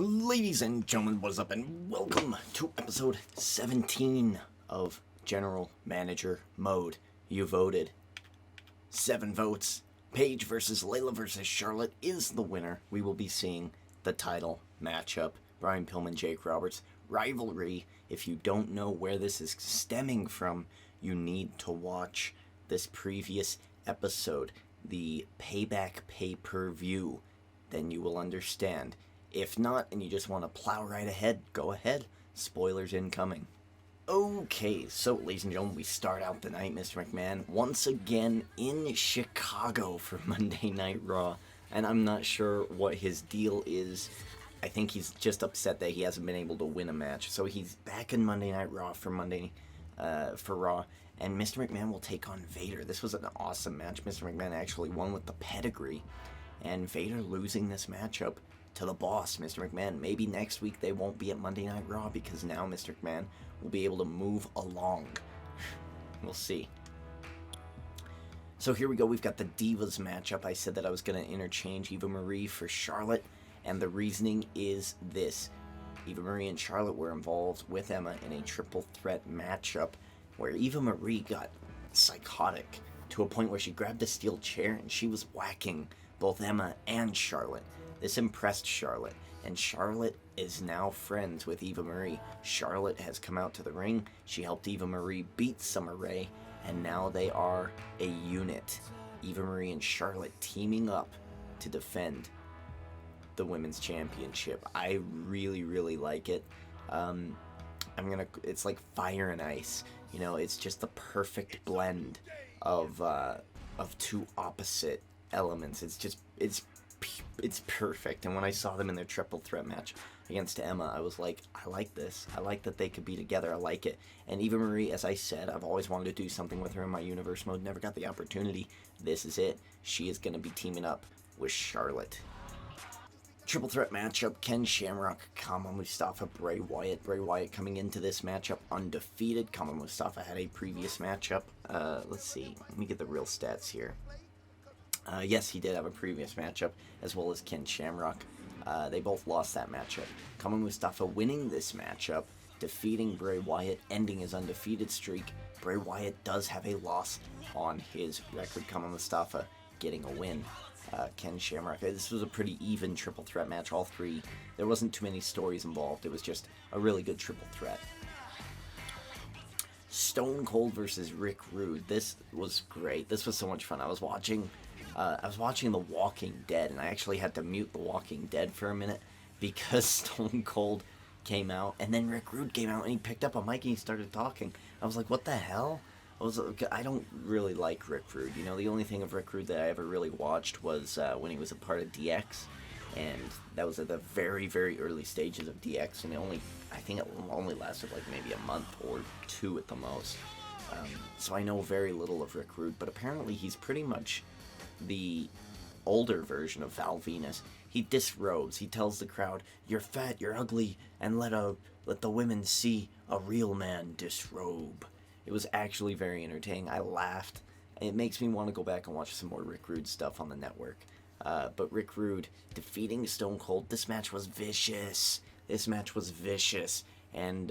Ladies and gentlemen, what is up, and welcome to episode 17 of General Manager Mode. You voted. 7 votes. Paige versus Layla versus Charlotte is the winner. We will be seeing the title matchup. Brian Pillman, Jake Roberts. Rivalry. If you don't know where this is stemming from, you need to watch this previous episode, the Payback pay-per-view. Then you will understand. If not, and you just want to plow right ahead, go ahead. Spoilers incoming. Okay, so ladies and gentlemen, we start out the night, Mr. McMahon, once again in Chicago for Monday Night Raw. And I'm not sure what his deal is. I think he's just upset that he hasn't been able to win a match. So he's back in Monday Night Raw for Raw. And Mr. McMahon will take on Vader. This was an awesome match. Mr. McMahon actually won with the pedigree. And Vader losing this matchup to the boss, Mr. McMahon. Maybe next week they won't be at Monday Night Raw because now Mr. McMahon will be able to move along. We'll see. So here we go. We've got the Divas matchup. I said that I was going to interchange Eva Marie for Charlotte, and the reasoning is this. Eva Marie and Charlotte were involved with Emma in a triple threat matchup where Eva Marie got psychotic to a point where she grabbed a steel chair and she was whacking both Emma and Charlotte. This impressed Charlotte, and Charlotte is now friends with Eva Marie. Charlotte has come out to the ring. She helped Eva Marie beat Summer Rae, and now they are a unit. Eva Marie and Charlotte teaming up to defend the Women's Championship. I really, really like it. It's like fire and ice. You know, it's just the perfect blend of two opposite elements. It's perfect. And when I saw them in their triple threat match against Emma, I was like, I like this. I like that they could be together. I like it. And Eva Marie, as I said, I've always wanted to do something with her in my universe mode. Never got the opportunity. This is it. She is going to be teaming up with Charlotte. Triple threat matchup, Ken Shamrock, Kama Mustafa, Bray Wyatt. Bray Wyatt coming into this matchup undefeated. Kama Mustafa had a previous matchup. Let's see. Let me get the real stats here. Yes, he did have a previous matchup, as well as Ken Shamrock. They both lost that matchup. Kama Mustafa winning this matchup, defeating Bray Wyatt, ending his undefeated streak. Bray Wyatt does have a loss on his record. Kama Mustafa getting a win. Ken Shamrock. This was a pretty even triple threat match. All three. There wasn't too many stories involved. It was just a really good triple threat. Stone Cold versus Rick Rude. This was great. This was so much fun. I was watching The Walking Dead, and I actually had to mute The Walking Dead for a minute because Stone Cold came out, and then Rick Rude came out, and he picked up a mic and he started talking. I was like, what the hell? I don't really like Rick Rude. You know, the only thing of Rick Rude that I ever really watched was when he was a part of DX, and that was at the very, very early stages of DX, and I think it only lasted like maybe a month or two at the most. So I know very little of Rick Rude, but apparently he's pretty much the older version of Val Venus. He disrobes. He tells the crowd, "You're fat, you're ugly, and let the women see a real man disrobe." It was actually very entertaining. I laughed. It makes me want to go back and watch some more Rick Rude stuff on the network. But Rick Rude defeating Stone Cold. This match was vicious. And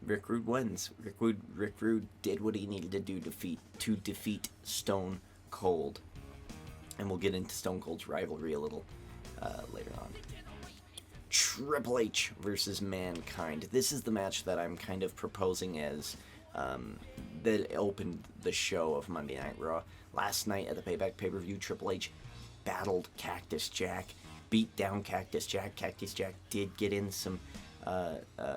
Rick Rude wins. Rick Rude did what he needed to do to defeat Stone Cold. And we'll get into Stone Cold's rivalry a little later on. Triple H versus Mankind. This is the match that I'm kind of proposing as that opened the show of Monday Night Raw. Last night at the Payback pay-per-view, Triple H battled Cactus Jack, beat down Cactus Jack. Cactus Jack did get in some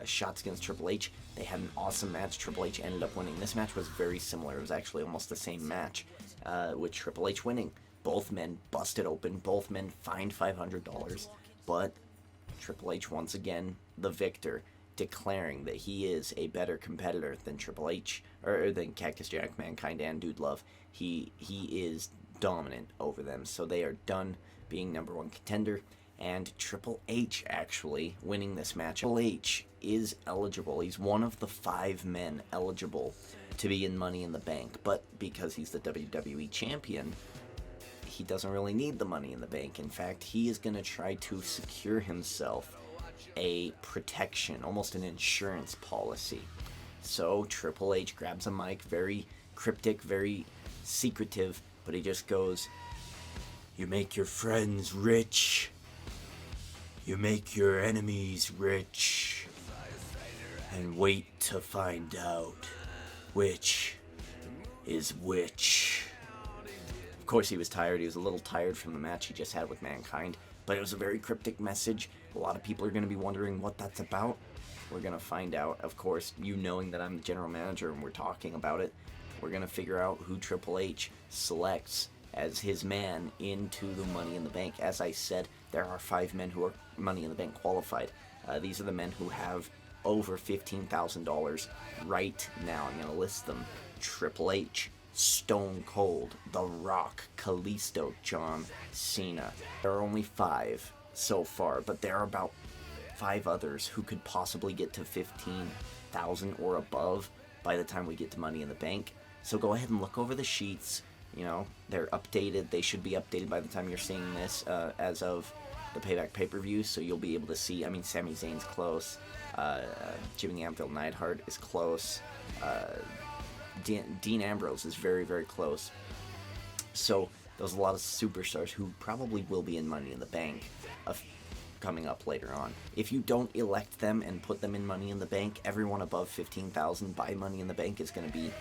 shots against Triple H. They had an awesome match. Triple H ended up winning. This match was very similar. It was actually almost the same match, with Triple H winning. Both men busted open. Both men fined $500, but Triple H once again the victor, declaring that he is a better competitor than Triple H, or than Cactus Jack, Mankind, and Dude Love. He is dominant over them, so they are done being number one contender. And Triple H actually winning this match. Triple H is eligible. He's one of the 5 men eligible to be in Money in the Bank, but because he's the WWE champion, he doesn't really need the Money in the Bank. In fact, he is going to try to secure himself a protection, almost an insurance policy. So Triple H grabs a mic, very cryptic, very secretive, but he just goes, "You make your friends rich. You make your enemies rich. And wait to find out which is which." Of course, he was tired. He was a little tired from the match he just had with Mankind, but it was a very cryptic message. A lot of people are going to be wondering what that's about. We're going to find out. Of course, you knowing that I'm the general manager and we're talking about it, we're going to figure out who Triple H selects as his man into the Money in the Bank. As I said, there are 5 men who are Money in the Bank qualified. These are the men who have over $15,000 right now. I'm going to list them. Triple H, Stone Cold, The Rock, Kalisto, John Cena. There are only 5 so far, but there are about 5 others who could possibly get to 15,000 or above by the time we get to Money in the Bank. So go ahead and look over the sheets. You know, they're updated. They should be updated by the time you're seeing this, as of the Payback pay-per-view, so you'll be able to see. I mean, Sami Zayn's close. Jimmy Anvil Neidhart is close. Dean Ambrose is very, very close. So there's a lot of superstars who probably will be in Money in the Bank coming up later on. If you don't elect them and put them in Money in the Bank, everyone above 15,000 by Money in the Bank is going to be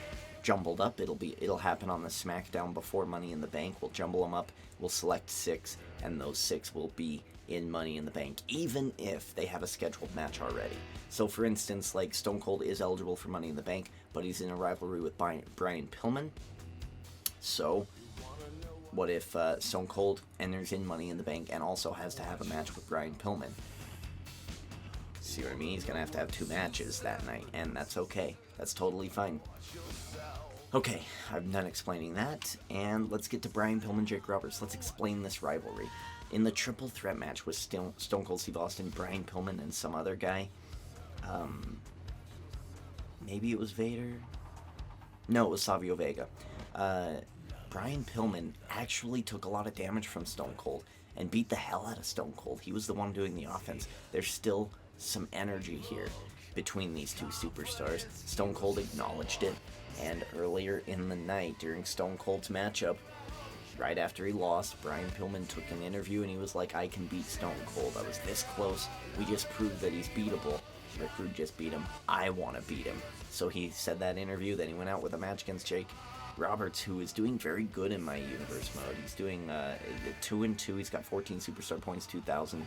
jumbled up. It'll happen on the SmackDown before Money in the Bank. We'll jumble them up. We'll select 6, and those 6 will be in Money in the Bank, even if they have a scheduled match already. So, for instance, like Stone Cold is eligible for Money in the Bank, but he's in a rivalry with Brian Pillman. So, what if Stone Cold enters in Money in the Bank and also has to have a match with Brian Pillman? See what I mean? He's going to have 2 matches that night, and that's okay. That's totally fine. Okay, I'm done explaining that, and let's get to Brian Pillman, Jake Roberts. Let's explain this rivalry. In the triple threat match with Stone Cold Steve Austin, Brian Pillman, and some other guy, maybe it was Vader? No, it was Savio Vega. Brian Pillman actually took a lot of damage from Stone Cold and beat the hell out of Stone Cold. He was the one doing the offense. There's still some energy here between these 2 superstars. Stone Cold acknowledged it, and earlier in the night, during Stone Cold's matchup, right after he lost, Brian Pillman took an interview and he was like, "I can beat Stone Cold. I was this close. We just proved that he's beatable. Rick Rude just beat him. I want to beat him." So he said that interview. Then he went out with a match against Jake Roberts, who is doing very good in my universe mode. He's doing 2-2. He's got 14 superstar points, 2,000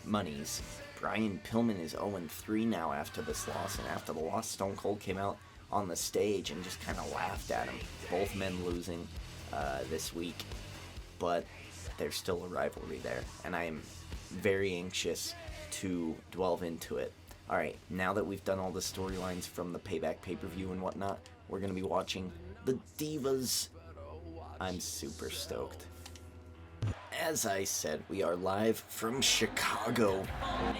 monies. Brian Pillman is 0-3 now after this loss, and after the loss, Stone Cold came out on the stage and just kind of laughed at him. Both men losing this week, but there's still a rivalry there, and I am very anxious to delve into it. Alright, now that we've done all the storylines from the Payback pay-per-view and whatnot, we're going to be watching the Divas. I'm super stoked. As I said, we are live from Chicago.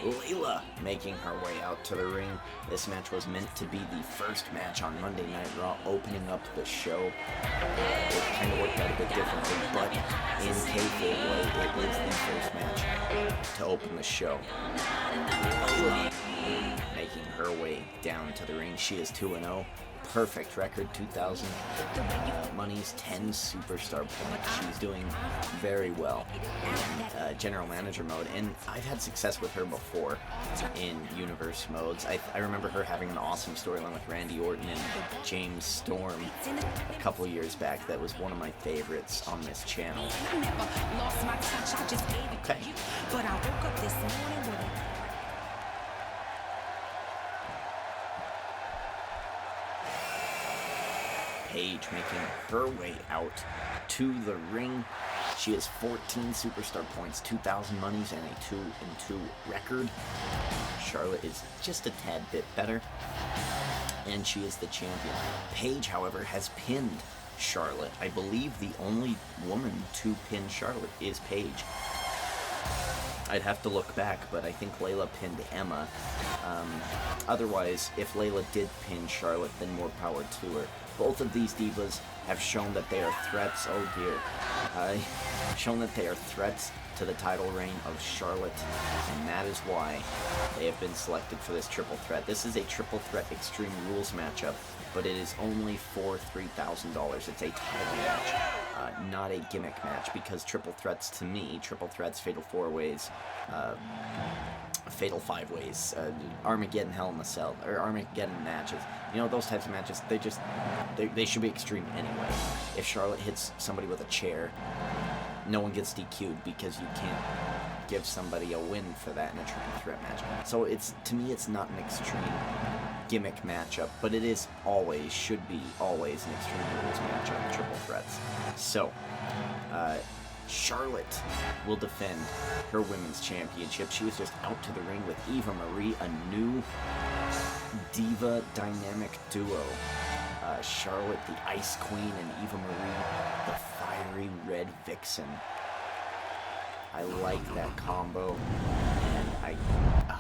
Layla making her way out to the ring. This match was meant to be the first match on Monday Night Raw, opening up the show. It kind of worked out a bit differently, but in kayfabe way, it is the first match to open the show. Layla making her way down to the ring. She is 2-0. Perfect record, 2,000 monies, 10 superstar points. She's doing very well in general manager mode, and I've had success with her before in universe modes. I remember her having an awesome storyline with Randy Orton and James Storm a couple years back. That was one of my favorites on this channel. Okay. Paige making her way out to the ring. She has 14 superstar points, 2,000 monies, and a 2-2 record. Charlotte is just a tad bit better, and she is the champion. Paige, however, has pinned Charlotte. I believe the only woman to pin Charlotte is Paige. I'd have to look back, but I think Layla pinned Emma. Otherwise, if Layla did pin Charlotte, then more power to her. Both of these divas have shown that they are threats. Oh dear. Shown that they are threats to the title reign of Charlotte, and that is why they have been selected for this triple threat. This is a triple threat Extreme Rules matchup, but it is only for $3,000. It's a title match, not a gimmick match, because triple threats, to me, triple threats, fatal 4-ways, fatal 5-ways, Armageddon Hell in the Cell, or Armageddon matches, you know, those types of matches, they should be extreme anyway. If Charlotte hits somebody with a chair, no one gets DQ'd, because you can't give somebody a win for that in a triple threat match. So to me, it's not an extreme gimmick matchup, but it is always, should be always, an Extreme Rules matchup, triple threats. So, Charlotte will defend her women's championship. She was just out to the ring with Eva Marie, a new diva dynamic duo. Charlotte, the Ice Queen, and Eva Marie, the fiery red vixen. I like that combo, and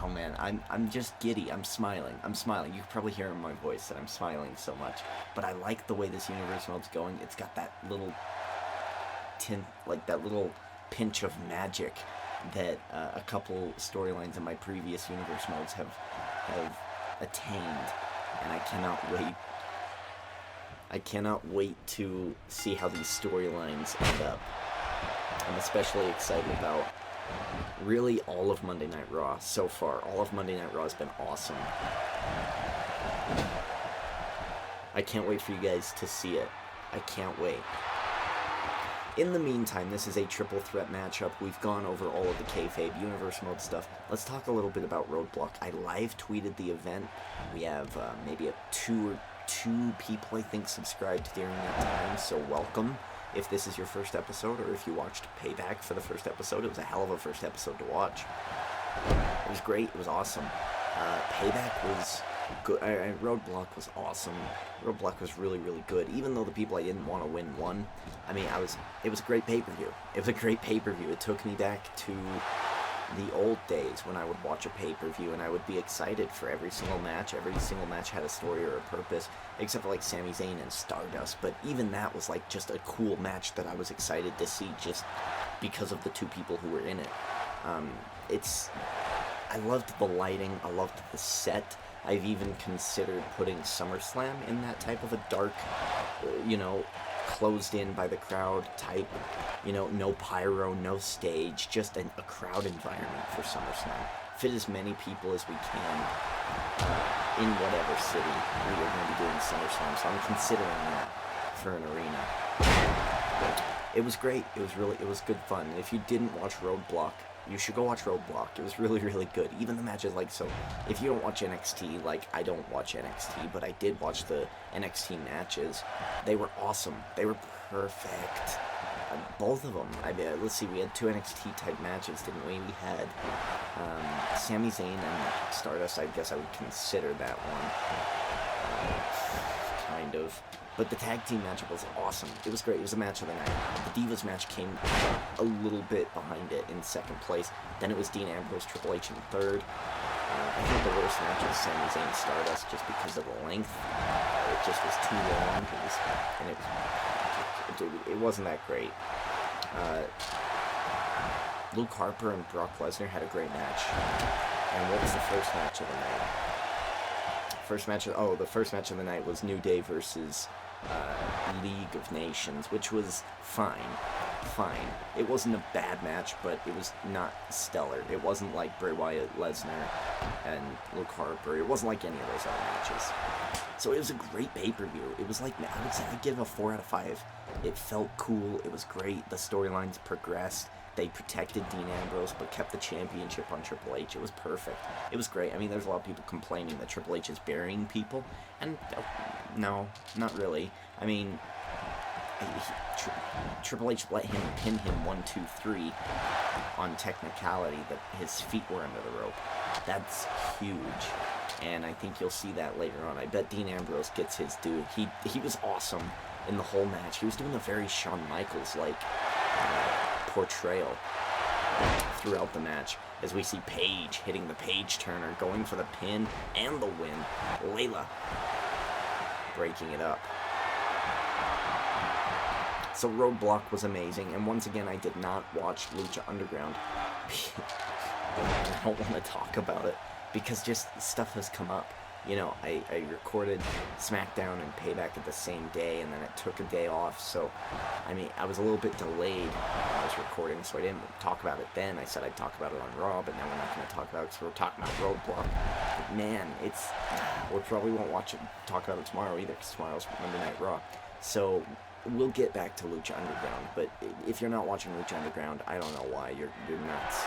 oh man, I'm just giddy. I'm smiling. You can probably hear in my voice that I'm smiling so much. But I like the way this universe mode's going. It's got that little tint, like that little pinch of magic that a couple storylines in my previous universe modes have attained, and I cannot wait to see how these storylines end up. I'm especially excited about really all of Monday Night Raw so far. All of Monday Night Raw has been awesome. I can't wait for you guys to see it. I can't wait. In the meantime, this is a triple threat matchup. We've gone over all of the kayfabe universe mode stuff. Let's talk a little bit about Roadblock. I live tweeted the event. We have maybe two people, I think, subscribed during that time, so welcome. If this is your first episode, or if you watched Payback for the first episode, it was a hell of a first episode to watch. It was great. It was awesome. Payback was good. Roadblock was awesome. Roadblock was really, really good. Even though the people I didn't want to win won. I mean, it was a great pay-per-view. It was a great pay-per-view. It took me back to the old days when I would watch a pay-per-view and I would be excited for every single match. Every single match had a story or a purpose, except for like Sami Zayn and Stardust. But even that was like just a cool match that I was excited to see just because of the two people who were in it. I loved the lighting. I loved the set. I've even considered putting SummerSlam in that type of a dark, closed in by the crowd type, no pyro, no stage, just a crowd environment for SummerSlam. Fit as many people as we can in whatever city we are going to be doing SummerSlam, so I'm considering that for an arena. It was great. It was good fun. If you didn't watch Roadblock, you should go watch Roadblock. It was really, really good. Even the matches, so if you don't watch NXT, I don't watch NXT, but I did watch the NXT matches. They were awesome. They were perfect. Both of them. Let's see, we had two NXT type matches, didn't we? We had Sami Zayn and Stardust. I guess I would consider that one. Kind of. But the tag team matchup was awesome. It was great. It was a match of the night. The Divas match came a little bit behind it in second place. Then it was Dean Ambrose, Triple H in third. I think the worst match was Sami Zayn Stardust just because of the length. It just was too long. It wasn't that great. Luke Harper and Brock Lesnar had a great match. And what was the first match of the night? The first match of the night was New Day versus League of Nations, which was fine. It wasn't a bad match, but it was not stellar. It wasn't like Bray Wyatt, Lesnar, and Luke Harper. It wasn't like any of those other matches. So it was a great pay-per-view. It was like, I would say I'd give it a 4 out of 5. It felt cool. It was great. The storylines progressed. They protected Dean Ambrose, but kept the championship on Triple H. It was perfect. It was great. I mean, there's a lot of people complaining that Triple H is burying people, and no, not really. I mean, Triple H let him pin him 1, 2, 3 on technicality that his feet were under the rope. That's huge, and I think you'll see that later on. I bet Dean Ambrose gets his due. He was awesome in the whole match. He was doing a very Shawn Michaels-like portrayal throughout the match as we see Paige hitting the Paige turner, going for the pin and the win. Layla breaking it up. So Roadblock was amazing, and once again, I did not watch Lucha Underground. I don't want to talk about it, because just stuff has come up. You know, I recorded SmackDown and Payback at the same day, and then it took a day off, so, I mean, I was a little bit delayed when I was recording, so I didn't talk about it then. I said I'd talk about it on Raw, but now we're not going to talk about it, because we're talking about Roadblock. But man, we probably won't talk about it tomorrow either, because tomorrow's Monday Night Raw. So, we'll get back to Lucha Underground, but if you're not watching Lucha Underground, I don't know why. You're nuts.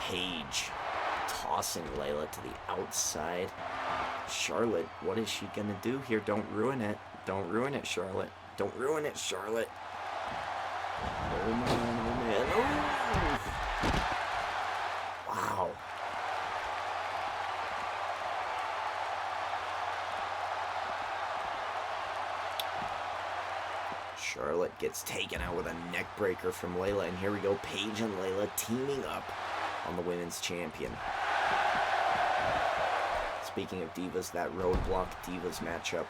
Paige tossing Layla to the outside. Charlotte, what is she gonna do here? Don't ruin it. Don't ruin it, Charlotte. Don't ruin it, Charlotte. Oh man, oh man. Oh! Wow. Charlotte gets taken out with a neck breaker from Layla, and here we go, Paige and Layla teaming up on the Women's Champion. Speaking of Divas, that Roadblock Divas matchup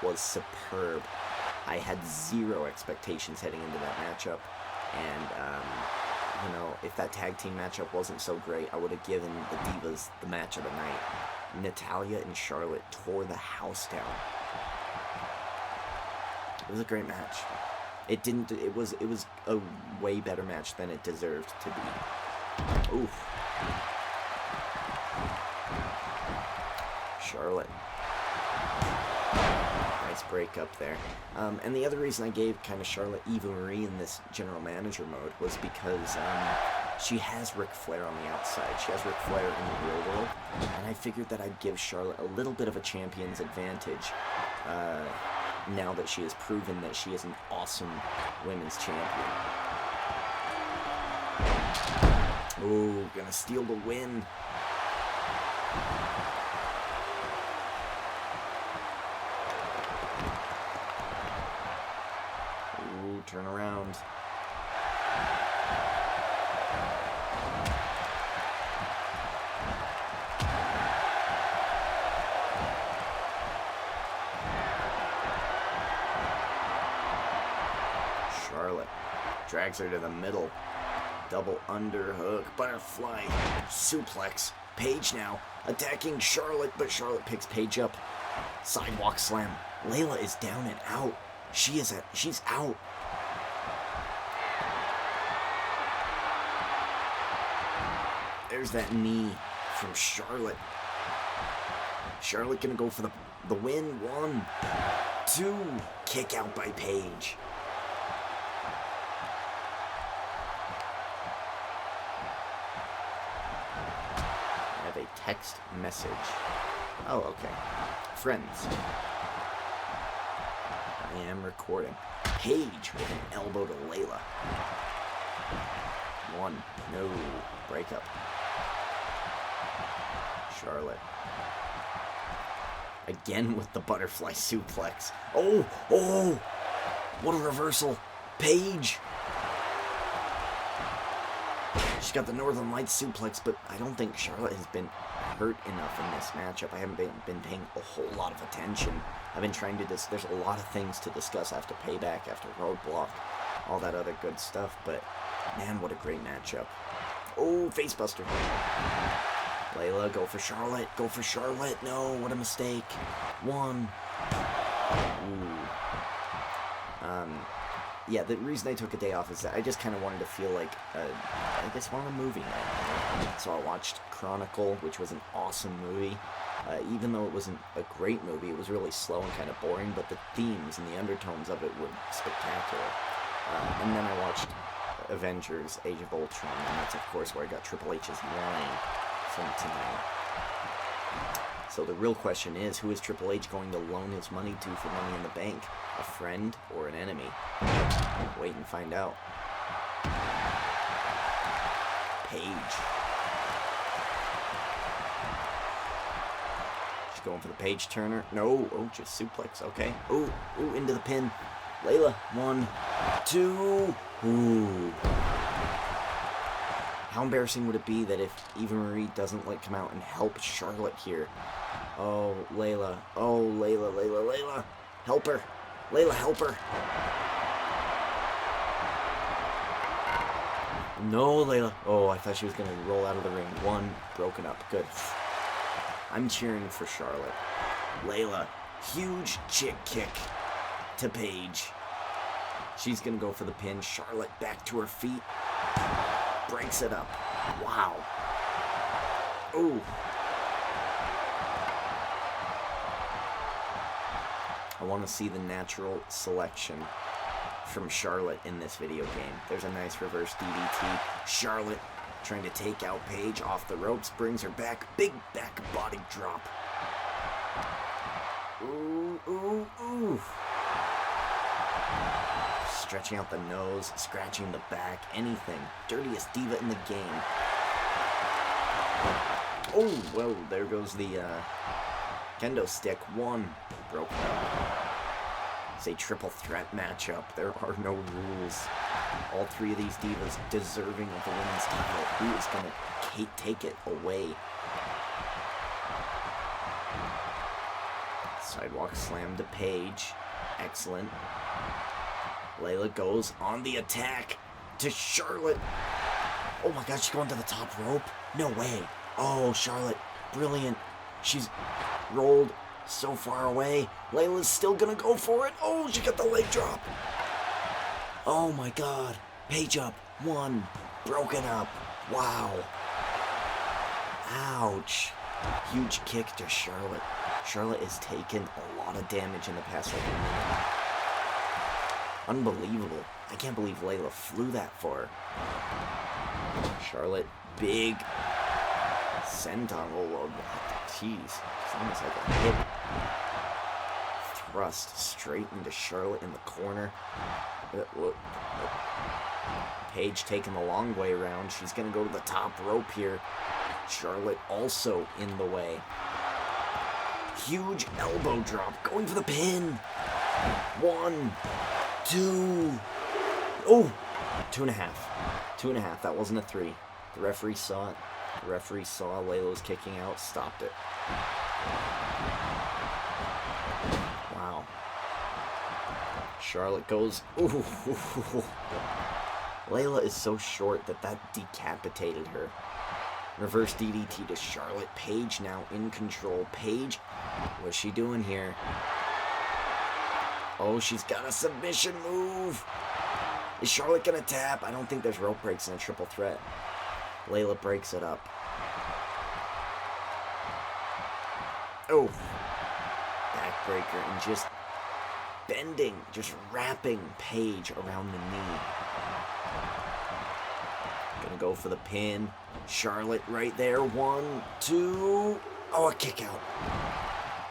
was superb. I had zero expectations heading into that matchup, and, you know, if that tag team matchup wasn't so great, I would have given the Divas the match of the night. Natalya and Charlotte tore the house down. It was a great match. It was a way better match than it deserved to be. Oof. Charlotte. Nice break up there. And the other reason I gave kind of Charlotte Eva Marie in this general manager mode was because she has Ric Flair on the outside. She has Ric Flair in the real world. And I figured that I'd give Charlotte a little bit of a champion's advantage. Now that she has proven that she is an awesome women's champion. Ooh, gonna steal the win. Ooh, turn around. Charlotte drags her to the middle. Double underhook, butterfly, suplex. Paige now attacking Charlotte, but Charlotte picks Paige up. Sidewalk slam. Layla is down and out. She's out. There's that knee from Charlotte. Charlotte gonna go for the win. 1, 2. Kick out by Paige. Text message. Oh, okay. Friends. I am recording. Paige with an elbow to Layla. 1. No. Breakup. Charlotte. Again with the butterfly suplex. Oh! Oh! What a reversal. Paige! She's got the Northern Lights suplex, but I don't think Charlotte has been hurt enough in this matchup. I haven't been paying a whole lot of attention. I've been trying to there's a lot of things to discuss after Payback, after Roadblock, all that other good stuff, but man, what a great matchup. Oh, facebuster. Layla, go for Charlotte. Go for Charlotte. No, what a mistake. 1. Ooh. Yeah, the reason I took a day off is that I just kind of wanted to feel like, I guess, on a movie night. So I watched Chronicle, which was an awesome movie. Even though it wasn't a great movie, it was really slow and kind of boring, but the themes and the undertones of it were spectacular. And then I watched Avengers: Age of Ultron, and that's, of course, where I got Triple H's line from tonight. So the real question is, who is Triple H going to loan his money to for Money in the Bank? A friend or an enemy? Wait and find out. Paige. She's going for the Paige Turner. No. Oh, just suplex. Okay. Ooh, into the pin. Layla. 1, 2. Ooh. How embarrassing would it be that if Eva Marie doesn't come out and help Charlotte here? Oh, Layla. Oh, Layla. Help her. Layla, help her. No, Layla. Oh, I thought she was going to roll out of the ring. One, broken up. Good. I'm cheering for Charlotte. Layla, huge chick kick to Paige. She's going to go for the pin. Charlotte back to her feet. Breaks it up. Wow. Ooh. I want to see the natural selection from Charlotte in this video game. There's a nice reverse DDT. Charlotte trying to take out Paige off the ropes, brings her back. Big back body drop. Ooh. Stretching out the nose, scratching the back, anything. Dirtiest diva in the game. Oh, whoa, there goes the kendo stick. One, broken up. It's a triple threat matchup. There are no rules. All three of these divas deserving of the women's title. Who is going to take it away? Sidewalk slam to Paige. Excellent. Layla goes on the attack to Charlotte. Oh my god, she's going to the top rope? No way. Oh, Charlotte, brilliant. She's rolled so far away. Layla's still gonna go for it. Oh, she got the leg drop. Oh my god. Paige up. One. Broken up. Wow. Ouch. Huge kick to Charlotte. Charlotte has taken a lot of damage in the past minute. Unbelievable. I can't believe Layla flew that far. Charlotte, big senton. Oh, jeez. It's almost like a hip thrust straight into Charlotte in the corner. Paige taking the long way around. She's going to go to the top rope here. Charlotte also in the way. Huge elbow drop. Going for the pin. 1, 2. Oh, 2.5. 2.5. That wasn't a 3. The referee saw it. The referee saw Layla was kicking out. Stopped it. Wow. Charlotte goes. Ooh. Layla is so short that decapitated her. Reverse DDT to Charlotte. Paige now in control. Paige, what's she doing here? Oh, she's got a submission move. Is Charlotte gonna tap? I don't think there's rope breaks in a triple threat. Layla breaks it up. Oh. Backbreaker and just bending, just wrapping Paige around the knee. Gonna go for the pin. Charlotte right there. 1, 2. Oh, a kick out.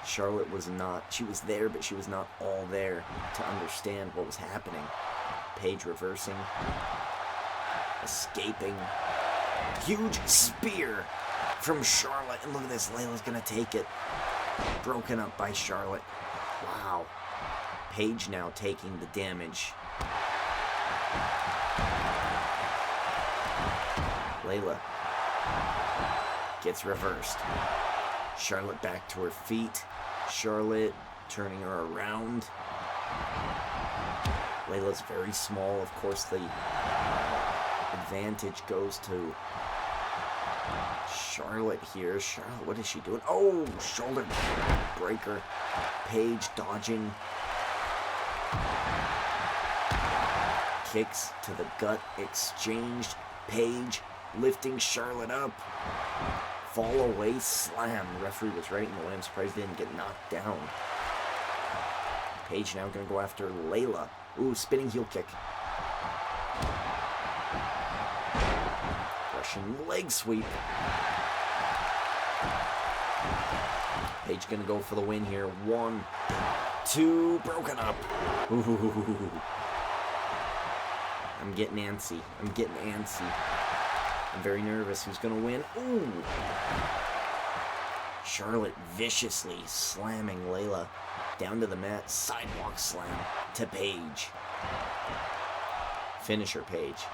Charlotte was not, she was there, but she was not all there to understand what was happening. Paige reversing. Escaping. Huge spear from Charlotte. And look at this, Layla's gonna take it. Broken up by Charlotte. Wow. Paige now taking the damage. Layla gets reversed. Charlotte back to her feet. Charlotte turning her around. Layla's very small. Of course, the advantage goes to Charlotte here. Charlotte, what is she doing? Oh, shoulder breaker. Paige dodging. Kicks to the gut exchanged. Paige lifting Charlotte up. Fall away slam. The referee was right in the way. I'm surprised he didn't get knocked down. Paige now going to go after Layla. Ooh, spinning heel kick. Russian leg sweep. Paige going to go for the win here. 1, 2, broken up. Ooh. I'm getting antsy. I'm very nervous. Who's going to win? Ooh. Charlotte viciously slamming Layla down to the mat. Sidewalk slam to Paige. Finisher Paige.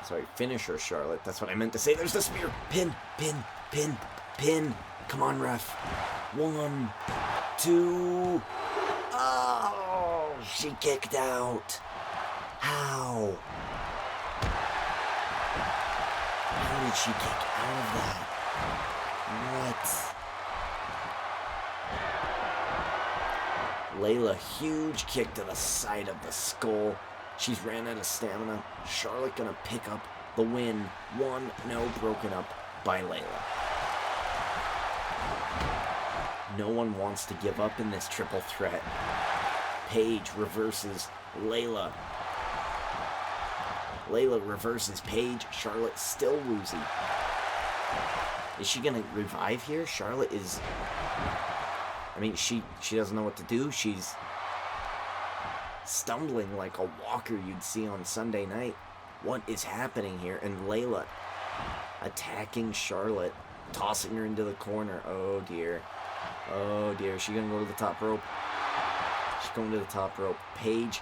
Sorry, finisher Charlotte. That's what I meant to say. There's the spear. Pin, pin, pin, pin. Come on, ref. 1, 2. Oh, she kicked out. How? How did she kick out of that? What? Layla, huge kick to the side of the skull. She's ran out of stamina. Charlotte gonna pick up the win. 1, no, broken up by Layla. No one wants to give up in this triple threat. Paige reverses Layla. Layla reverses Paige. Charlotte still woozy. Is she gonna revive here? Charlotte is... I mean, she doesn't know what to do. She's stumbling like a walker you'd see on Sunday night. What is happening here? And Layla attacking Charlotte, tossing her into the corner. Oh dear. Oh dear. Is she gonna go to the top rope? She's going to the top rope. Paige,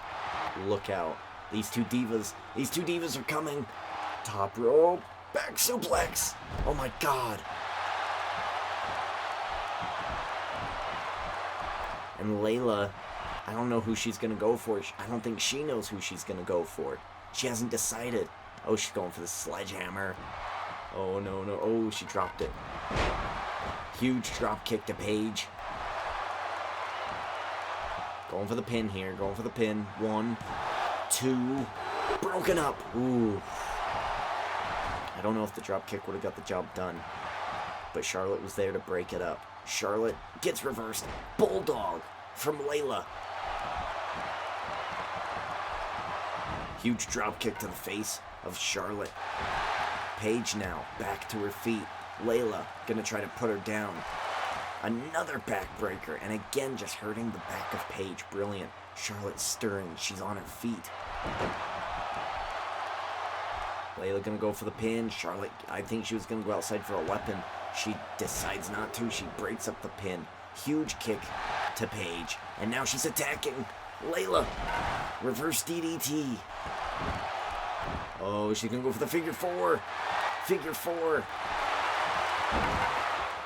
look out. These two divas are coming. Top rope. Back suplex. Oh my god. And Layla, I don't know who she's going to go for. I don't think she knows who she's going to go for. She hasn't decided. Oh, she's going for the sledgehammer. Oh, no, no. Oh, she dropped it. Huge drop kick to Paige. Going for the pin here. Going for the pin. 1, 2. Broken up. Ooh. I don't know if the drop kick would have got the job done. But Charlotte was there to break it up. Charlotte gets reversed. Bulldog from Layla. Huge drop kick to the face of Charlotte. Paige now back to her feet. Layla gonna try to put her down. Another backbreaker, and again just hurting the back of Paige. Brilliant. Charlotte stirring. She's on her feet. Layla gonna go for the pin. Charlotte, I think she was gonna go outside for a weapon. She decides not to. She breaks up the pin. Huge kick to Paige. And now she's attacking Layla. Reverse DDT. Oh, she's going to go for the figure 4. Figure 4.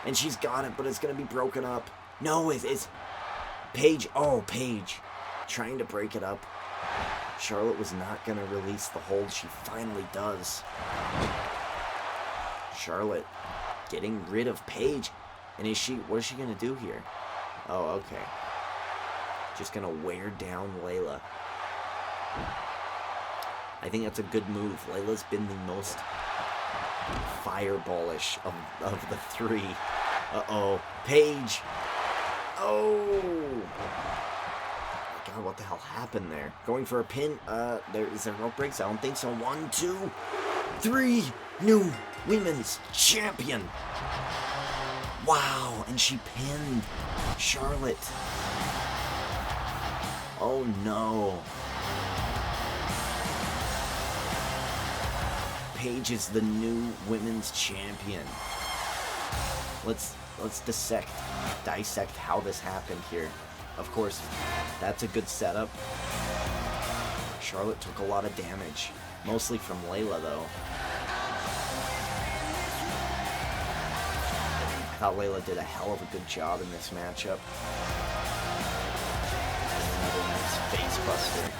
And she's got it, but it's going to be broken up. No, it's Paige. Oh, Paige. Trying to break it up. Charlotte was not going to release the hold. She finally does. Charlotte getting rid of Paige. And what is she going to do here? Oh, okay. Just going to wear down Layla. I think that's a good move. Layla's been the most fireballish of the 3. Uh-oh. Paige. Oh. God, what the hell happened there? Going for a pin. Is there rope breaks? I don't think so. 1, 2, 3. New Women's Champion. Wow, and she pinned Charlotte. Oh no. Paige is the new Women's Champion. Let's dissect how this happened here. Of course, that's a good setup. Charlotte took a lot of damage, mostly from Layla though. I thought Layla did a hell of a good job in this matchup. Another nice face buster.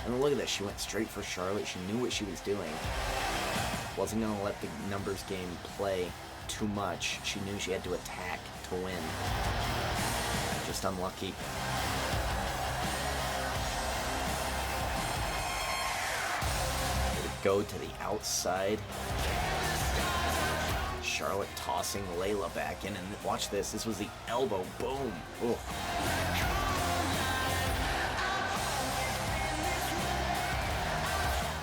And look at this, she went straight for Charlotte. She knew what she was doing. Wasn't going to let the numbers game play too much. She knew she had to attack to win. Just unlucky. Go to the outside. Charlotte tossing Layla back in, and watch this. This was the elbow. Boom. Ooh.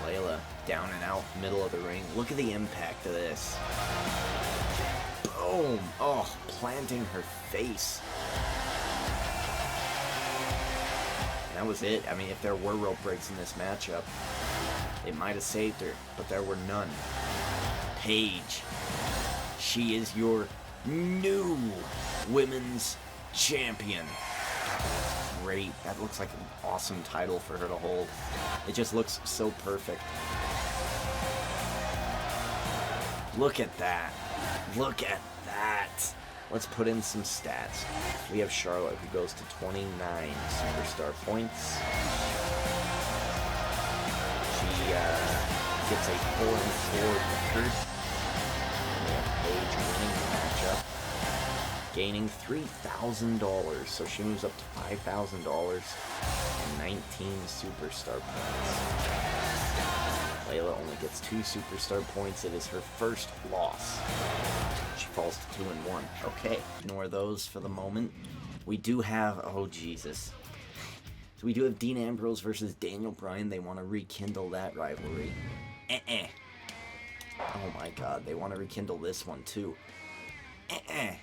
Layla down and out, middle of the ring. Look at the impact of this. Boom. Oh, planting her face. And that was it. I mean, if there were rope breaks in this matchup, it might have saved her, but there were none. Paige. She is your new Women's Champion. Great. That looks like an awesome title for her to hold. It just looks so perfect. Look at that. Look at that. Let's put in some stats. We have Charlotte, who goes to 29 superstar points. She gets a 4-4 record. We have Paige winning the matchup, gaining $3,000. So she moves up to $5,000 and 19 superstar points. Layla only gets 2 superstar points. It is her first loss. She falls to 2-1. Okay, ignore those for the moment. We do have, oh Jesus. So we do have Dean Ambrose versus Daniel Bryan. They want to rekindle that rivalry. Oh my god, they want to rekindle this one too. I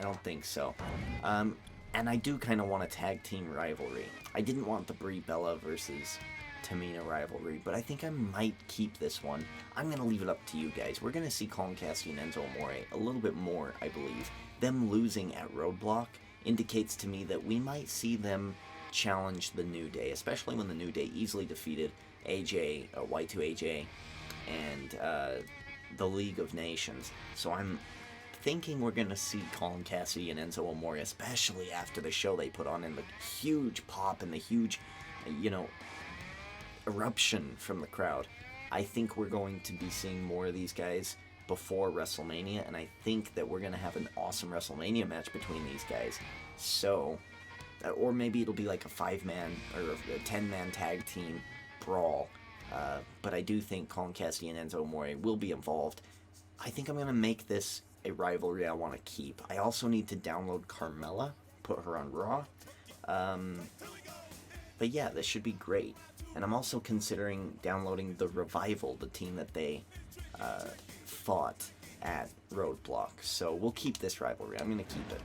don't think so. And I do kind of want a tag team rivalry. I didn't want the Brie Bella versus Tamina rivalry, but I think I might keep this one. I'm going to leave it up to you guys. We're going to see Colin Cassidy and Enzo Amore a little bit more, I believe. Them losing at Roadblock indicates to me that we might see them challenge the New Day, especially when the New Day easily defeated AJ, Y2AJ, and the League of Nations. So I'm thinking we're going to see Colin Cassidy and Enzo Amore, especially after the show they put on and the huge pop and the huge, eruption from the crowd. I think we're going to be seeing more of these guys before WrestleMania, and I think that we're going to have an awesome WrestleMania match between these guys. So, or maybe it'll be like a 5-man or a 10-man tag team brawl. But I do think Colin Cassidy and Enzo Amore will be involved. I think I'm going to make this a rivalry I want to keep. I also need to download Carmella, put her on Raw. But yeah, this should be great. And I'm also considering downloading the Revival, the team that they fought at Roadblock. So we'll keep this rivalry. I'm going to keep it.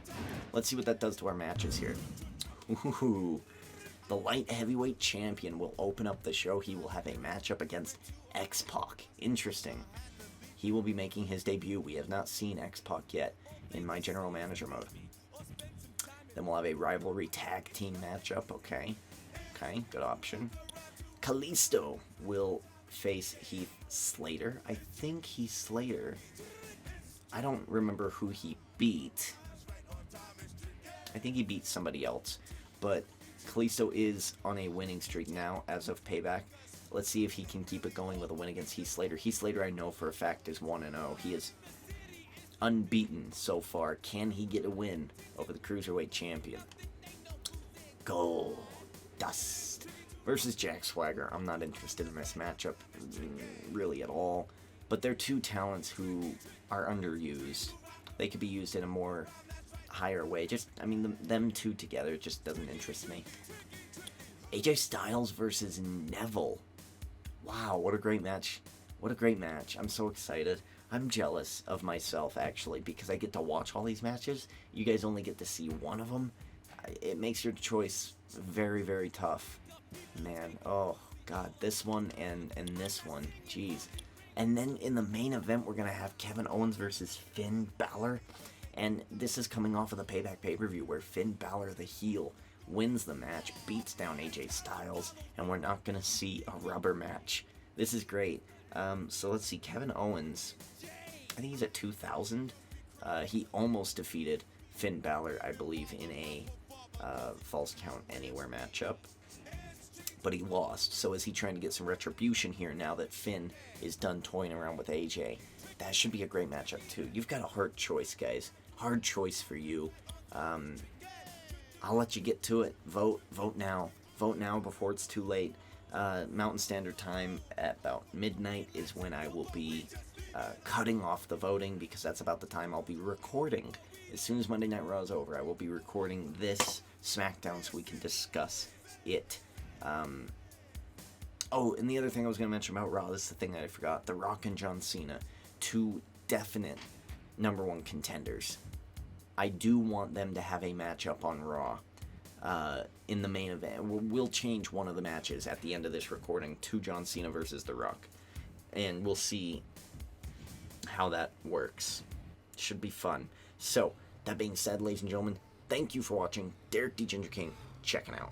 Let's see what that does to our matches here. Ooh. The light heavyweight champion will open up the show. He will have a matchup against X-Pac. Interesting. He will be making his debut. We have not seen X-Pac yet in my general manager mode. Then we'll have a rivalry tag team matchup. Okay, good option. Kalisto will face Heath Slater. I think Heath Slater, I don't remember who he beat. I think he beat somebody else. But Kalisto is on a winning streak now as of Payback. Let's see if he can keep it going with a win against Heath Slater. Heath Slater, I know for a fact, is 1-0. He is unbeaten so far. Can he get a win over the Cruiserweight Champion? Goldust versus Jack Swagger. I'm not interested in this matchup really at all. But they're two talents who are underused. They could be used in a more higher way. Them two together just doesn't interest me. AJ Styles versus Neville. Wow, what a great match. What a great match. I'm so excited. I'm jealous of myself, actually, because I get to watch all these matches. You guys only get to see one of them. It makes your choice very, very tough. Man, oh, God, this one and this one. Jeez. And then in the main event, we're going to have Kevin Owens versus Finn Balor. And this is coming off of the Payback pay-per-view where Finn Balor, the heel, wins the match, beats down AJ Styles, and we're not going to see a rubber match. This is great. So let's see, Kevin Owens, I think he's at 2,000. He almost defeated Finn Balor, I believe, in a Falls Count Anywhere matchup. But he lost, so is he trying to get some retribution here now that Finn is done toying around with AJ? That should be a great matchup, too. You've got a hard choice, guys. Hard choice for you. I'll let you get to it. Vote now. Vote now before it's too late. Mountain Standard Time at about midnight is when I will be cutting off the voting, because that's about the time I'll be recording. As soon as Monday Night Raw is over, I will be recording this SmackDown so we can discuss it. Oh, and the other thing I was going to mention about Raw, this is the thing that I forgot. The Rock and John Cena, two definite #1 contenders. I do want them to have a matchup on Raw in the main event. We'll change one of the matches at the end of this recording to John Cena versus The Rock. And we'll see how that works. Should be fun. So, that being said, ladies and gentlemen, thank you for watching. Derek D. Ginger King, checking out.